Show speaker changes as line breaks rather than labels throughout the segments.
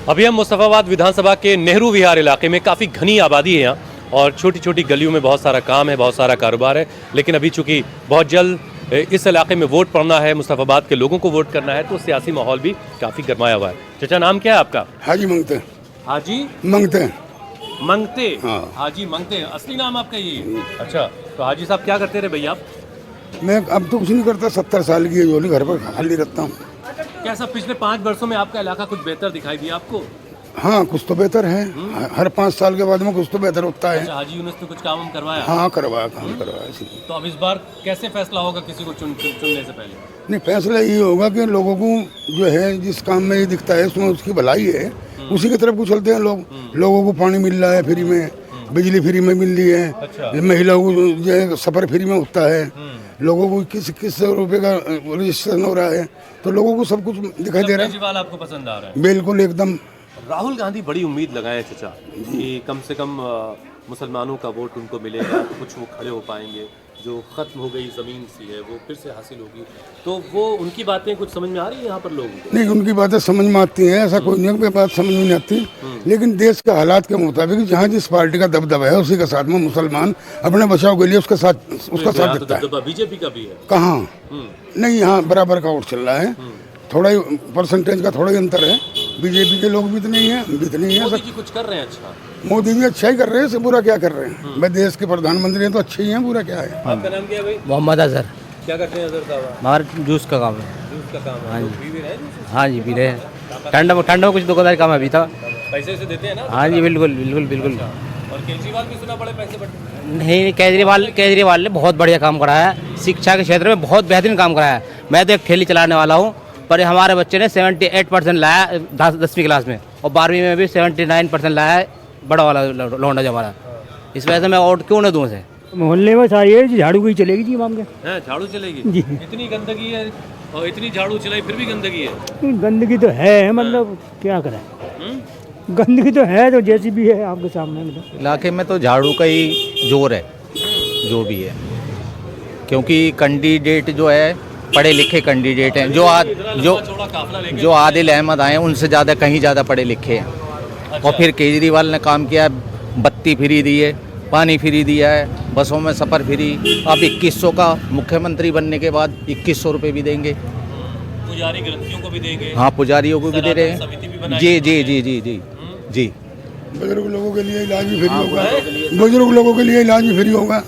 अभी हम मुस्तफ़ाबाद विधानसभा के नेहरू विहार इलाके में काफ़ी घनी आबादी है यहाँ और छोटी छोटी गलियों में बहुत सारा काम है, बहुत सारा कारोबार है। लेकिन अभी चूंकि बहुत जल्द इस इलाके में वोट पड़ना है, मुस्तफ़ाबाद के लोगों को वोट करना है, तो सियासी माहौल भी काफ़ी गर्माया हुआ है। चाचा नाम क्या है आपका?
हाजी मंगते।
हाजी
मंगते
मंगते?
हाँ।
हाजी मंगते, असली नाम आपका ये? अच्छा, तो हाजी साहब क्या करते रहे भैया आप?
मैं अब तो कुछ नहीं करता, 70 साल की जोली घर पर खाली रहता हूँ।
क्या सब पिछले 5 वर्षों में आपका इलाका कुछ बेहतर दिखाई दिया आपको?
हाँ, कुछ तो बेहतर है। हर 5 साल के बाद में कुछ तो बेहतर होता है।
अच्छा, हाजी यूनुस ने कुछ काम करवाया?
हाँ, करवाया, काम करवाया।
तो अब इस बार कैसे फैसला होगा किसी को चुनने से पहले?
नहीं, फैसला ये होगा कि लोगों को जो है जिस काम में ये दिखता है उसमें उसकी भलाई है, उसी की तरफ को चलते हैं लोग। लोगों को पानी मिल रहा है फ्री में, बिजली फ्री में मिल रही है।
अच्छा।
महिलाओं को जो है सफर फ्री में होता है। लोगों को किस रुपए का रजिस्ट्रेशन हो रहा है, तो लोगों को सब कुछ दिखाई दे रहा है।
केजरीवाल आपको पसंद आ रहा है?
बिल्कुल एकदम।
राहुल गांधी बड़ी उम्मीद लगाए चाचा कि कम से कम मुसलमानों का वोट उनको मिलेगा, कुछ वो खड़े हो पाएंगे, जो खत्म हो गई ज़मीन सी है वो फिर से हासिल होगी। तो वो उनकी बातें कुछ समझ में आ रही है यहाँ पर लोगों को?
नहीं, उनकी बातें समझ में आती हैं, ऐसा कोई नहीं है बात समझ में नहीं आती। लेकिन देश के हालात के मुताबिक जहाँ जिस पार्टी का दबदबा है उसी के साथ में मुसलमान अपने बचाव के लिए उसका साथ देता है।
बीजेपी का भी है?
कहाँ नहीं, यहाँ बराबर का वोट चल रहा है। थोड़ा ही परसेंटेज का थोड़ा ही अंतर है। बीजेपी के लोग भी इतने ही हैं,
मोदी जी कुछ कर रहे हैं अच्छा?
मोदी जी अच्छा ही कर रहे हैं, इससे बुरा क्या कर रहे हैं? भाई देश के प्रधानमंत्री हैं तो अच्छे ही हैं, बुरा क्या है?
आपका नाम क्या है भाई?
मोहम्मद अजहर।
क्या करते हैं अजहर साहब?
हमारा जूस का काम है।
जूस का काम है?
हाँ जी।
तो पी भी रहे हैं?
हाँ जी, पी रहे हैं। ठंड में कुछ दुकानदारी काम अभी था।
पैसे से देते हैं ना?
हाँ जी, बिल्कुल बिल्कुल बिल्कुल।
और केजरीवाल भी सुना बड़े पैसे बट
नहीं, केजरीवाल ने बहुत बढ़िया काम कराया है। शिक्षा के क्षेत्र में बहुत बेहतरीन काम कराया है। मैं तो एक ठेली चलाने वाला हूँ, पर हमारे बच्चे ने 78% लाया 10वीं क्लास में, और 12वीं में भी 79% लाया है, बड़ा वाला लौंडा जो हमारा। इस वजह से मैं वोट क्यों न दूँ उसे।
मोहल्ले में सारी है झाड़ू की चलेगी जी इमाम के।
हैं, झाड़ू चलेगी
जी।
इतनी गंदगी है और इतनी झाड़ू चलाई फिर भी गंदगी है।
गंदगी तो है, मतलब क्या करें, गंदगी तो है, तो जैसी भी है आपके सामने। मतलब
इलाके में तो झाड़ू का ही जोर है जो भी है, क्योंकि कैंडिडेट जो है पढ़े लिखे कैंडिडेट हैं। जो आदिल अहमद आए हैं उनसे ज़्यादा कहीं ज़्यादा पढ़े लिखे हैं। और फिर केजरीवाल ने काम किया है, बत्ती फ्री दी है, पानी फ्री दिया है, बसों में सफ़र फ्री। अब 2100 का मुख्यमंत्री बनने के बाद 2100 रुपये भी देंगे।
पुजारी ग्रंथियों को भी देंगे?
हाँ, पुजारियों को भी दे रहे हैं। जी जी जी जी जी जी।
बुजुर्ग लोगों के लिए इलाज भी फ्री होगा। बुजुर्ग लोगों के लिए इलाज भी फ्री होगा।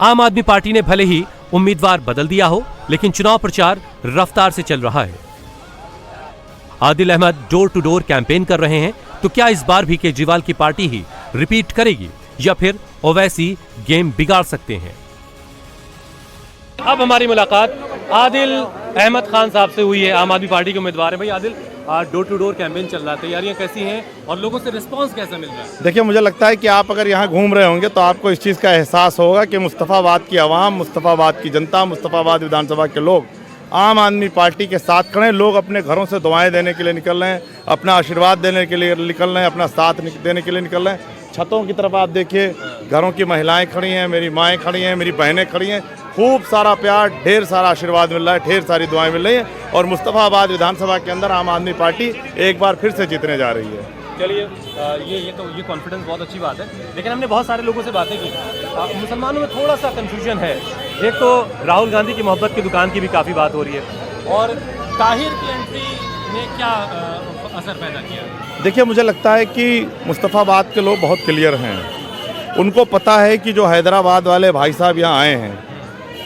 आम आदमी पार्टी ने भले ही उम्मीदवार बदल दिया हो, लेकिन चुनाव प्रचार रफ्तार से चल रहा है। Adil Ahmad door to door campaign कर रहे हैं, तो क्या इस बार भी केजरीवाल की पार्टी ही रिपीट करेगी या फिर ओवैसी गेम बिगाड़ सकते हैं? अब हमारी मुलाकात आदिल अहमद खान साहब से हुई है, आम आदमी पार्टी के उम्मीदवार है। भाई Adil, door to door campaign चल रहा है, तैयारियां कैसी हैं और लोगों से रिस्पांस कैसा मिल रहा है?
देखिए, मुझे लगता है कि आप अगर यहाँ घूम रहे होंगे तो आपको इस चीज़ का एहसास होगा कि मुस्तफ़ाबाद की आवाम, मुस्तफ़ाबाद की जनता, मुस्तफ़ाबाद विधानसभा के लोग आम आदमी पार्टी के साथ खड़े हैं। लोग अपने घरों से दुआएं देने के लिए निकल रहे हैं, अपना आशीर्वाद देने के लिए निकल रहे हैं, अपना साथ देने के लिए निकल रहे हैं। छतों की तरफ आप देखिए, घरों की महिलाएं खड़ी हैं, मेरी माएँ खड़ी हैं, मेरी बहनें खड़ी हैं। खूब सारा प्यार, ढेर सारा आशीर्वाद मिल रहा है, ढेर सारी दुआएं मिल रही हैं, और मुस्तफ़ाबाद विधानसभा के अंदर आम आदमी पार्टी एक बार फिर से जीतने जा रही है।
चलिए, ये कॉन्फिडेंस बहुत अच्छी बात है। लेकिन हमने बहुत सारे लोगों से बातें की, मुसलमानों में थोड़ा सा कंफ्यूजन है। एक तो राहुल गांधी की मोहब्बत की दुकान की भी काफ़ी बात हो रही है, और ताहिर की एंट्री ने क्या असर पैदा किया?
देखिए, मुझे लगता है कि मुस्तफ़ाबाद के लोग बहुत क्लियर हैं। उनको पता है कि जो हैदराबाद वाले भाई साहब यहाँ आए हैं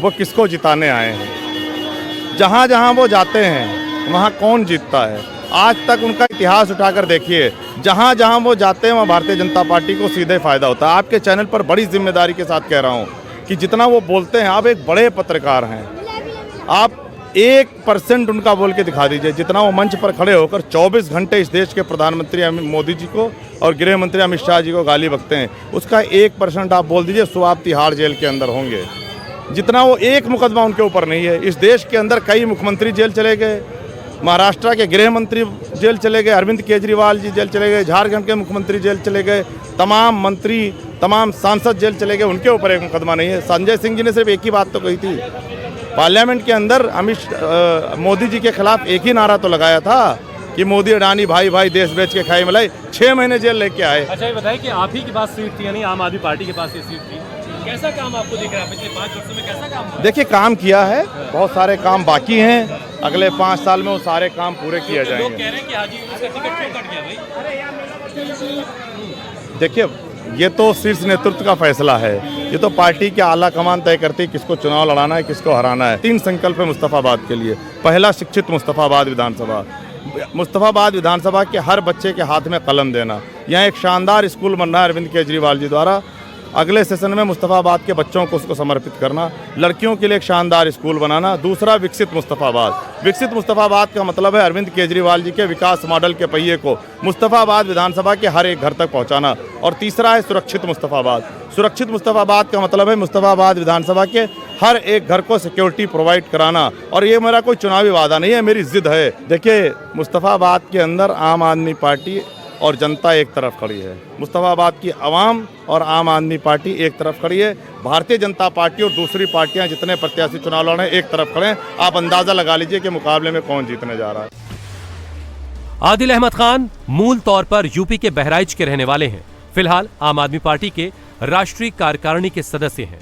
वो किसको जिताने आए हैं। जहाँ जहाँ वो जाते हैं वहाँ कौन जीतता है, आज तक उनका इतिहास उठाकर देखिए। जहाँ जहाँ वो जाते हैं वहाँ भारतीय जनता पार्टी को सीधे फ़ायदा होता है। आपके चैनल पर बड़ी जिम्मेदारी के साथ कह रहा हूँ कि जितना वो बोलते हैं, आप एक बड़े पत्रकार हैं, आप 1% उनका बोल के दिखा दीजिए। जितना वो मंच पर खड़े होकर 24 घंटे इस देश के प्रधानमंत्री मोदी जी को और गृह मंत्री अमित शाह जी को गाली बकते हैं, उसका 1% आप बोल दीजिए, सो आप तिहाड़ जेल के अंदर होंगे। जितना वो एक मुकदमा उनके ऊपर नहीं है। इस देश के अंदर कई मुख्यमंत्री जेल चले गए, महाराष्ट्र के गृह मंत्री जेल चले गए, अरविंद केजरीवाल जी जेल चले गए, झारखंड के मुख्यमंत्री जेल चले गए, तमाम मंत्री, तमाम सांसद जेल चले गए, उनके ऊपर एक मुकदमा नहीं है। संजय सिंह जी ने सिर्फ एक ही बात तो कही थी पार्लियामेंट के अंदर मोदी जी के खिलाफ एक ही नारा तो लगाया था कि मोदी अडानी भाई भाई देश बेच के खाई मलाई, 6 महीने जेल लेके आए।
अच्छा, ये बताइए कि आप ही के पास सीट थी, यानी आम आदमी पार्टी के पास ये सीट थी, कैसा काम आपको दिख रहा है पिछले 5 वर्षों में, कैसा काम हुआ?
देखिए, काम किया है, बहुत सारे काम बाकी हैं, अगले 5 साल में वो सारे काम पूरे किए
लोग
जाएंगे।
कह रहे हैं कि हाजी यूनुस का टिकट क्यों कट गया भाई?
देखिए, ये तो शीर्ष नेतृत्व का फैसला है, ये तो पार्टी के आला कमान तय करती है किसको चुनाव लड़ाना है, किसको हराना है। 3 संकल्प है मुस्तफाबाद के लिए। पहला, शिक्षित मुस्तफाबाद विधानसभा। मुस्तफाबाद विधानसभा के हर बच्चे के हाथ में कलम देना। यहाँ एक शानदार स्कूल बन रहा है अरविंद केजरीवाल जी द्वारा, अगले सेशन में मुस्तफाबाद के बच्चों को उसको समर्पित करना। लड़कियों के लिए एक शानदार स्कूल बनाना। दूसरा, विकसित मुस्तफाबाद। विकसित मुस्तफाबाद का मतलब है अरविंद केजरीवाल जी के विकास मॉडल के पहिए को मुस्तफाबाद विधानसभा के हर एक घर तक पहुंचाना। और तीसरा है सुरक्षित मुस्तफाबाद। सुरक्षित मुस्तफाबाद का मतलब है मुस्तफाबाद विधानसभा के हर एक घर को सिक्योरिटी प्रोवाइड कराना। और ये मेरा कोई चुनावी वादा नहीं है, मेरी जिद है। देखिए, मुस्तफाबाद के अंदर आम आदमी पार्टी और जनता एक तरफ खड़ी है, मुस्तफाबाद की आवाम और आम आदमी पार्टी एक तरफ खड़ी है। भारतीय जनता पार्टी और दूसरी पार्टियां जितने प्रत्याशी चुनाव लड़ रहे हैं एक तरफ खड़े हैं। आप अंदाजा लगा लीजिए कि मुकाबले में कौन जीतने जा रहा है।
आदिल अहमद खान मूल तौर पर यूपी के बहराइच के रहने वाले हैं। फिलहाल आम आदमी पार्टी के राष्ट्रीय कार्यकारिणी के सदस्य हैं।